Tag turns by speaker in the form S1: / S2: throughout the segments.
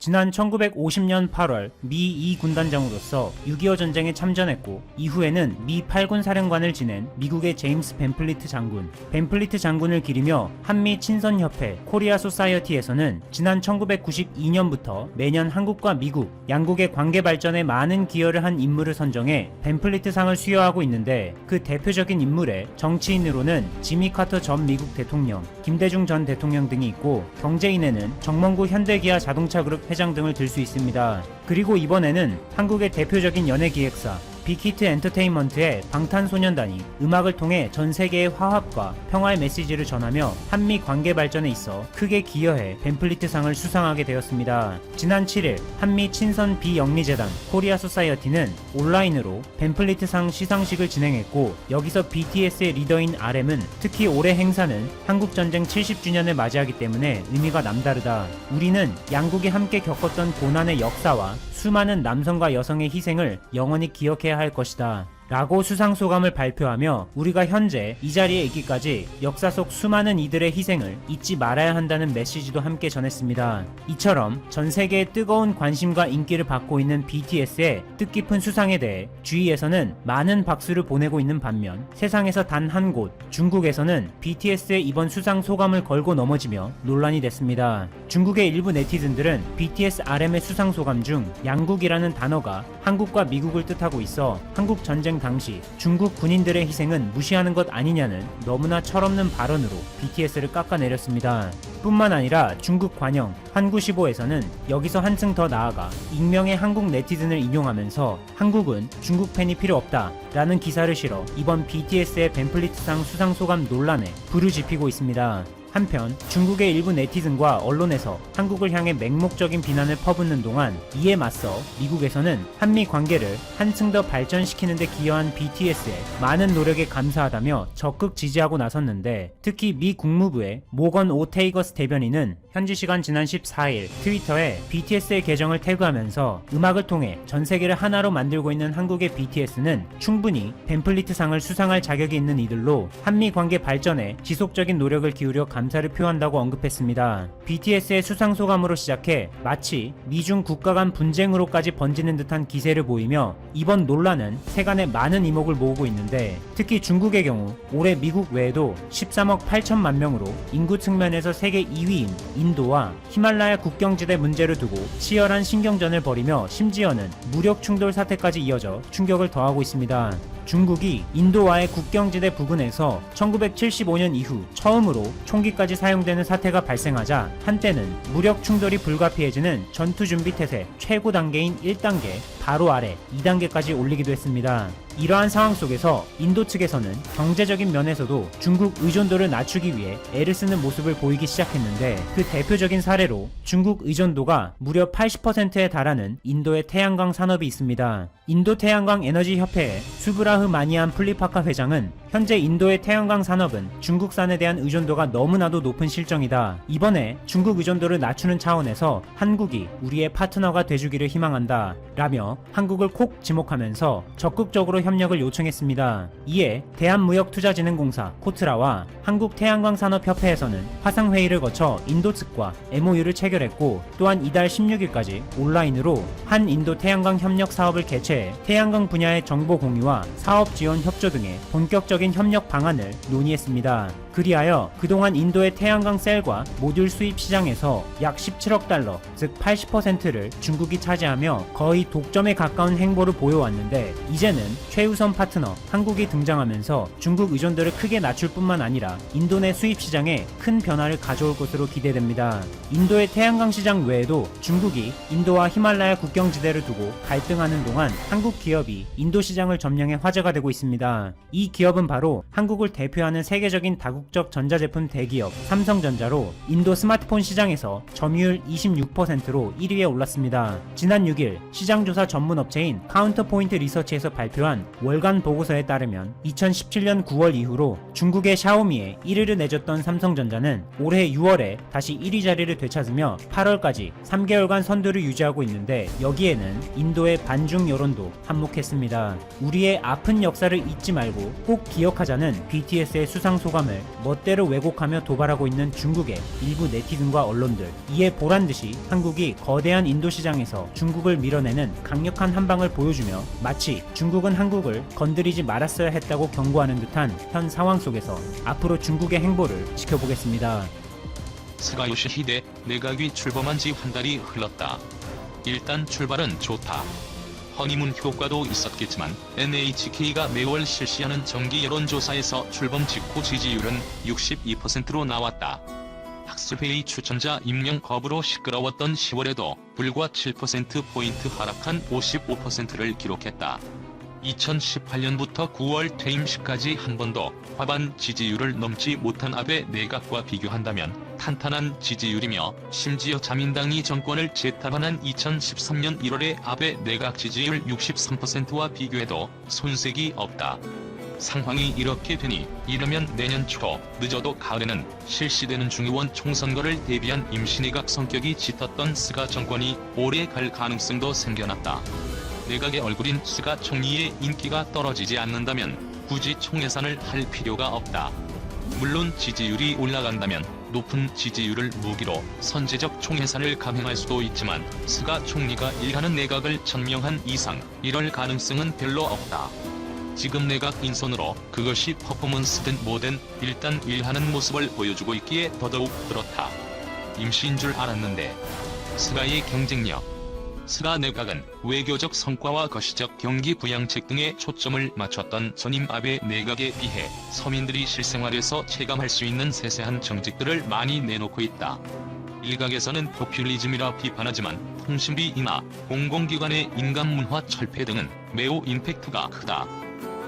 S1: 지난 1950년 8월 미 2군단장으로서 6.25 전쟁에 참전했고 이후에는 미 8군 사령관을 지낸 미국의 제임스 벤플리트 장군. 벤플리트 장군을 기리며 한미 친선협회 코리아 소사이어티에서는 지난 1992년부터 매년 한국과 미국, 양국의 관계 발전에 많은 기여를 한 인물을 선정해 벤플리트 상을 수여하고 있는데 그 대표적인 인물에 정치인으로는 지미 카터 전 미국 대통령, 김대중 전 대통령 등이 있고 경제인에는 정몽구 현대기아 자동차그룹 회장 등을 들 수 있습니다. 그리고 이번에는 한국의 대표적인 연예기획사 빅히트 엔터테인먼트의 방탄소년단이 음악을 통해 전 세계의 화합과 평화의 메시지를 전하며 한미 관계 발전에 있어 크게 기여해 벤플리트상을 수상하게 되었습니다. 지난 7일 한미 친선 비영리재단 코리아 소사이어티는 온라인으로 벤플리트상 시상식을 진행했고 여기서 BTS의 리더인 RM은 특히 올해 행사는 한국전쟁 70주년을 맞이하기 때문에 의미가 남다르다. 우리는 양국이 함께 겪었던 고난의 역사와 수많은 남성과 여성의 희생을 영원히 기억해야 할 것이다. 라고 수상소감을 발표하며 우리가 현재 이 자리에 있기까지 역사 속 수많은 이들의 희생을 잊지 말아야 한다는 메시지도 함께 전했습니다. 이처럼 전 세계의 뜨거운 관심과 인기를 받고 있는 BTS의 뜻깊은 수상에 대해 주위에서는 많은 박수를 보내고 있는 반면 세상에서 단 한 곳, 중국에서는 BTS의 이번 수상 소감을 걸고 넘어지며 논란이 됐습니다. 중국의 일부 네티즌들은 BTS RM의 수상 소감 중 양국이라는 단어가 한국과 미국을 뜻하고 있어 한국 전쟁 당시 중국 군인들의 희생은 무시하는 것 아니냐는 너무나 철없는 발언으로 BTS를 깎아내렸습니다. 뿐만 아니라 중국 관영 한구15에서는 여기서 한층 더 나아가 익명의 한국 네티즌을 인용하면서 한국은 중국 팬이 필요 없다 라는 기사를 실어 이번 BTS의 벤플리트상 수상소감 논란에 불을 지피고 있습니다. 한편 중국의 일부 네티즌과 언론에서 한국을 향해 맹목적인 비난을 퍼붓는 동안 이에 맞서 미국에서는 한미 관계를 한층 더 발전시키는 데 기여한 BTS의 많은 노력에 감사하다며 적극 지지하고 나섰는데 특히 미 국무부의 모건 오 테이거스 대변인은 현지 시간 지난 14일 트위터에 BTS의 계정을 태그하면서 음악을 통해 전 세계를 하나로 만들고 있는 한국의 BTS는 충분히 벤플리트상을 수상할 자격이 있는 이들로 한미 관계 발전에 지속적인 노력을 기울여 감사를 표한다고 언급했습니다. BTS의 수상소감으로 시작해 마치 미중 국가 간 분쟁으로까지 번지는 듯한 기세를 보이며 이번 논란은 세간에 많은 이목을 모으고 있는데 특히 중국의 경우 올해 미국 외에도 13억 8천만 명으로 인구 측면에서 세계 2위인 인도와 히말라야 국경지대 문제를 두고 치열한 신경전을 벌이며 심지어는 무력 충돌 사태까지 이어져 충격을 더하고 있습니다. 중국이 인도와의 국경지대 부근에서 1975년 이후 처음으로 총기까지 사용되는 사태가 발생하자 한때는 무력 충돌이 불가피해지는 전투준비태세 최고 단계인 1단계 바로 아래 2단계까지 올리기도 했습니다. 이러한 상황 속에서 인도 측에서는 경제적인 면에서도 중국 의존도를 낮추기 위해 애를 쓰는 모습을 보이기 시작했는데 그 대표적인 사례로 중국 의존도가 무려 80%에 달하는 인도의 태양광 산업이 있습니다. 인도 태양광 에너지 협회의 수브라흐마니안 플리파카 회장은 현재 인도의 태양광 산업은 중국산에 대한 의존도가 너무나도 높은 실정이다. 이번에 중국 의존도를 낮추는 차원에서 한국이 우리의 파트너가 돼주기를 희망한다. 라며 한국을 콕 지목하면서 적극적으로 협력을 요청했습니다. 이에 대한무역투자진흥공사 코트라와 한국태양광산업협회에서는 화상회의를 거쳐 인도 측과 MOU를 체결했고 또한 이달 16일까지 온라인으로 한인도 태양광 협력 사업을 개최해 태양광 분야의 정보 공유와 사업 지원 협조 등의 본격적인 협력 방안을 논의했습니다. 그리하여 그동안 인도의 태양광 셀과 모듈 수입 시장에서 약 17억 달러, 즉 80%를 중국이 차지하며 거의 독점에 가까운 행보를 보여왔는데 이제는 최우선 파트너 한국이 등장하면서 중국 의존도를 크게 낮출 뿐만 아니라 인도 내 수입 시장에 큰 변화를 가져올 것으로 기대됩니다. 인도의 태양광 시장 외에도 중국이 인도와 히말라야 국경지대를 두고 갈등하는 동안 한국 기업이 인도 시장을 점령해 화제가 되고 있습니다. 이 기업은 바로 한국을 대표하는 세계적인 다국적 전자제품 대기업 삼성전자로 인도 스마트폰 시장에서 점유율 26%로 1위에 올랐습니다. 지난 6일 시장조사 전문업체인 카운터포인트 리서치에서 발표한 월간 보고서에 따르면 2017년 9월 이후로 중국의 샤오미에 1위를 내줬던 삼성전자는 올해 6월에 다시 1위 자리를 되찾으며 8월까지 3개월간 선두를 유지하고 있는데 여기에는 인도의 반중 여론도 한몫했습니다. 우리의 아픈 역사를 잊지 말고 꼭 기억하자는 BTS의 수상 소감을 멋대로 왜곡하며 도발하고 있는 중국의 일부 네티즌과 언론들. 이에 보란듯이 한국이 거대한 인도 시장에서 중국을 밀어내는 강력한 한방을 보여주며 마치 중국은 한국을 건드리지 말았어야 했다고 경고하는 듯한 현 상황 속에서 앞으로 중국의 행보를 지켜보겠습니다.
S2: 스가 요시히데 내각이 출범한 지 한 달이 흘렀다. 일단 출발은 좋다. 허니문 효과도 있었겠지만 NHK가 매월 실시하는 정기 여론조사에서 출범 직후 지지율은 62%로 나왔다. 학술회의 추천자 임명 거부로 시끄러웠던 10월에도 불과 7%포인트 하락한 55%를 기록했다. 2018년부터 9월 퇴임식까지 한 번도 과반 지지율을 넘지 못한 아베 내각과 비교한다면 탄탄한 지지율이며 심지어 자민당이 정권을 재탈환한 2013년 1월의 아베 내각 지지율 63%와 비교해도 손색이 없다. 상황이 이렇게 되니 이르면 내년 초, 늦어도 가을에는 실시되는 중의원 총선거를 대비한 임시내각 성격이 짙었던 스가 정권이 오래 갈 가능성도 생겨났다. 내각의 얼굴인 스가 총리의 인기가 떨어지지 않는다면 굳이 총예산을 할 필요가 없다. 물론 지지율이 올라간다면 높은 지지율을 무기로 선제적 총예산을 감행할 수도 있지만 스가 총리가 일하는 내각을 천명한 이상 이럴 가능성은 별로 없다. 지금 내각 인선으로 그것이 퍼포먼스든 뭐든 일단 일하는 모습을 보여주고 있기에 더더욱 그렇다. 임시인 줄 알았는데. 스가의 경쟁력. 스가 내각은 외교적 성과와 거시적 경기 부양책 등에 초점을 맞췄던 전임 아베 내각에 비해 서민들이 실생활에서 체감할 수 있는 세세한 정책들을 많이 내놓고 있다. 일각에서는 포퓰리즘이라 비판하지만 통신비 인하, 공공기관의 인간문화 철폐 등은 매우 임팩트가 크다.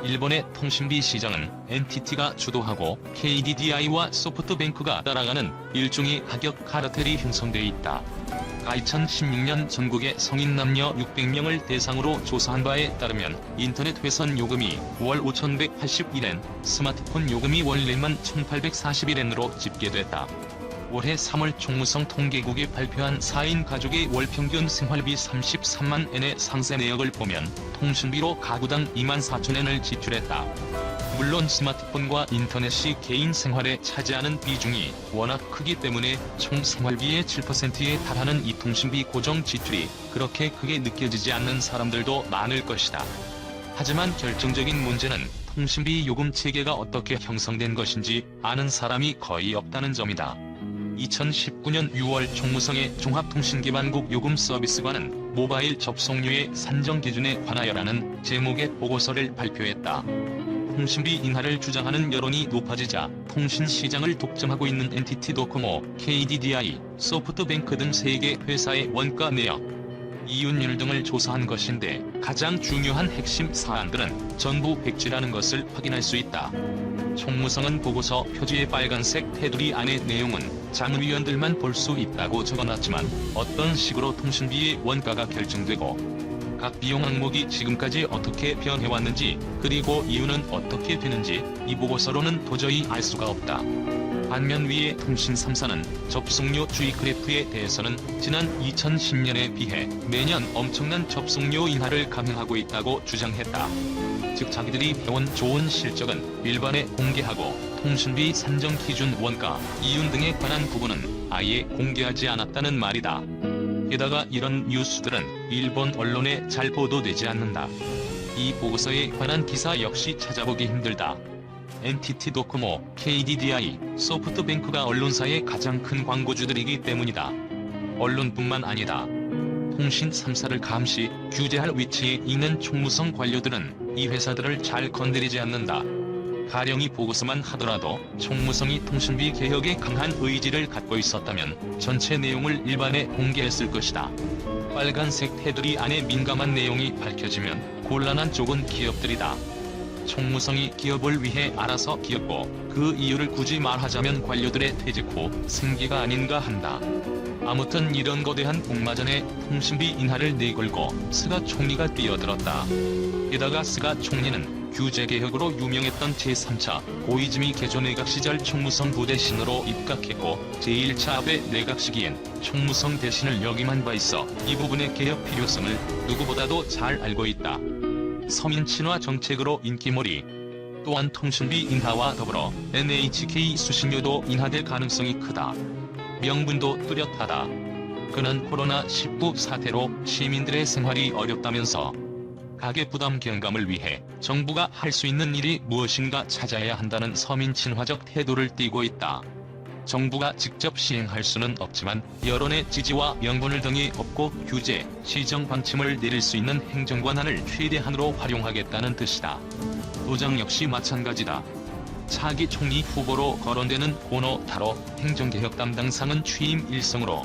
S2: 일본의 통신비 시장은 NTT가 주도하고 KDDI와 소프트뱅크가 따라가는 일종의 가격 카르텔이 형성돼 있다. 2016년 전국의 성인 남녀 600명을 대상으로 조사한 바에 따르면 인터넷 회선 요금이 월 5,181엔, 스마트폰 요금이 월 41,841엔으로 집계됐다. 올해 3월 총무성 통계국이 발표한 4인 가족의 월 평균 생활비 33만 엔의 상세 내역을 보면 통신비로 가구당 24,000엔을 지출했다. 물론 스마트폰과 인터넷이 개인 생활에 차지하는 비중이 워낙 크기 때문에 총 생활비의 7%에 달하는 이 통신비 고정 지출이 그렇게 크게 느껴지지 않는 사람들도 많을 것이다. 하지만 결정적인 문제는 통신비 요금 체계가 어떻게 형성된 것인지 아는 사람이 거의 없다는 점이다. 2019년 6월 총무성의 종합통신기반국 요금서비스관은 모바일 접속료의 산정 기준에 관하여라는 제목의 보고서를 발표했다. 통신비 인하를 주장하는 여론이 높아지자 통신시장을 독점하고 있는 NTT 도코모, KDDI, 소프트뱅크 등 3개 회사의 원가 내역, 이윤율 등을 조사한 것인데 가장 중요한 핵심 사안들은 전부 백지라는 것을 확인할 수 있다. 총무성은 보고서 표지의 빨간색 테두리 안의 내용은 자문위원들만 볼 수 있다고 적어놨지만 어떤 식으로 통신비의 원가가 결정되고 각 비용 항목이 지금까지 어떻게 변해왔는지 그리고 이유는 어떻게 되는지 이 보고서로는 도저히 알 수가 없다. 반면 위의 통신 3사는 접속료 주의 그래프에 대해서는 지난 2010년에 비해 매년 엄청난 접속료 인하를 감행하고 있다고 주장했다. 즉 자기들이 해온 좋은 실적은 일반에 공개하고 통신비 산정 기준 원가, 이윤 등에 관한 부분은 아예 공개하지 않았다는 말이다. 게다가 이런 뉴스들은 일본 언론에 잘 보도되지 않는다. 이 보고서에 관한 기사 역시 찾아보기 힘들다. NTT 도코모, KDDI, 소프트뱅크가 언론사의 가장 큰 광고주들이기 때문이다. 언론뿐만 아니다. 통신 3사를 감시, 규제할 위치에 있는 총무성 관료들은 이 회사들을 잘 건드리지 않는다. 가령 이 보고서만 하더라도 총무성이 통신비 개혁에 강한 의지를 갖고 있었다면 전체 내용을 일반에 공개했을 것이다. 빨간색 테두리 안에 민감한 내용이 밝혀지면 곤란한 쪽은 기업들이다. 총무성이 기업을 위해 알아서 기었고 그 이유를 굳이 말하자면 관료들의 퇴직 후 생계가 아닌가 한다. 아무튼 이런 거대한 복마전에 통신비 인하를 내걸고 스가 총리가 뛰어들었다. 게다가 스가 총리는 규제개혁으로 유명했던 제3차 고이즈미 개조 내각 시절 총무성 부대신으로 입각했고 제1차 아베 내각 시기엔 총무성 대신을 역임한 바 있어 이 부분의 개혁 필요성을 누구보다도 잘 알고 있다. 서민 친화 정책으로 인기몰이. 또한 통신비 인하와 더불어 NHK 수신료도 인하될 가능성이 크다. 명분도 뚜렷하다. 그는 코로나19 사태로 시민들의 생활이 어렵다면서 가계부담 경감을 위해 정부가 할 수 있는 일이 무엇인가 찾아야 한다는 서민 친화적 태도를 띠고 있다. 정부가 직접 시행할 수는 없지만 여론의 지지와 명분을 등에 업고 규제, 시정 방침을 내릴 수 있는 행정 권한을 최대한으로 활용하겠다는 뜻이다. 도장 역시 마찬가지다. 차기 총리 후보로 거론되는 고노 타로 행정개혁 담당상은 취임 일성으로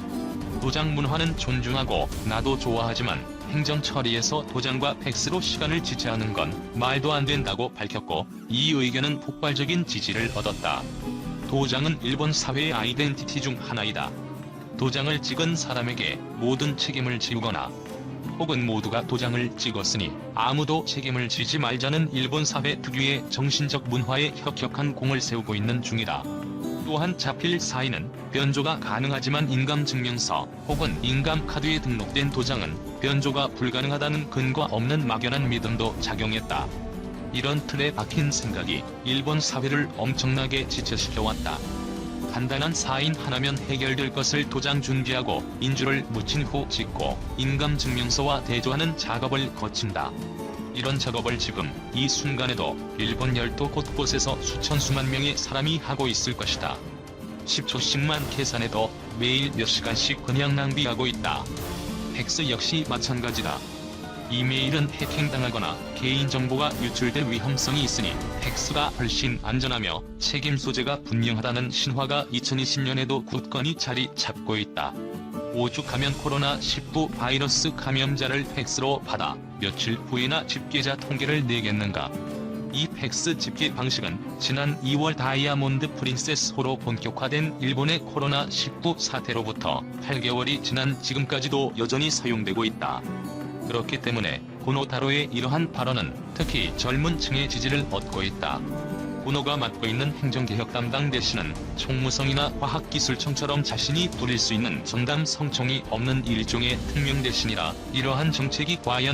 S2: 도장 문화는 존중하고 나도 좋아하지만 행정 처리에서 도장과 팩스로 시간을 지체하는 건 말도 안 된다고 밝혔고 이 의견은 폭발적인 지지를 얻었다. 도장은 일본 사회의 아이덴티티 중 하나이다. 도장을 찍은 사람에게 모든 책임을 지우거나 혹은 모두가 도장을 찍었으니 아무도 책임을 지지 말자는 일본 사회 특유의 정신적 문화에 혁혁한 공을 세우고 있는 중이다. 또한 자필 사인은 변조가 가능하지만 인감증명서 혹은 인감카드에 등록된 도장은 변조가 불가능하다는 근거 없는 막연한 믿음도 작용했다. 이런 틀에 박힌 생각이 일본 사회를 엄청나게 지체시켜왔다. 간단한 사인 하나면 해결될 것을 도장 준비하고 인주를 묻힌 후 찍고 인감증명서와 대조하는 작업을 거친다. 이런 작업을 지금 이 순간에도 일본 열도 곳곳에서 수천 수만 명의 사람이 하고 있을 것이다. 10초씩만 계산해도 매일 몇 시간씩 그냥 낭비하고 있다. 팩스 역시 마찬가지다. 이메일은 해킹당하거나 개인정보가 유출될 위험성이 있으니 팩스가 훨씬 안전하며 책임 소재가 분명하다는 신화가 2020년에도 굳건히 자리 잡고 있다. 오죽하면 코로나19 바이러스 감염자를 팩스로 받아 며칠 후에나 집계자 통계를 내겠는가. 이 팩스 집계 방식은 지난 2월 다이아몬드 프린세스호로 본격화된 일본의 코로나19 사태로부터 8개월이 지난 지금까지도 여전히 사용되고 있다. 그렇기 때문에 고노타로의 이러한 발언은 특히 젊은 층의 지지를 얻고 있다. 고노가 맡고 있는 행정개혁 담당 대신은 총무성이나 과학기술청처럼 자신이 부릴 수 있는 전담 성총이 없는 일종의 특명 대신이라 이러한 정책이 과연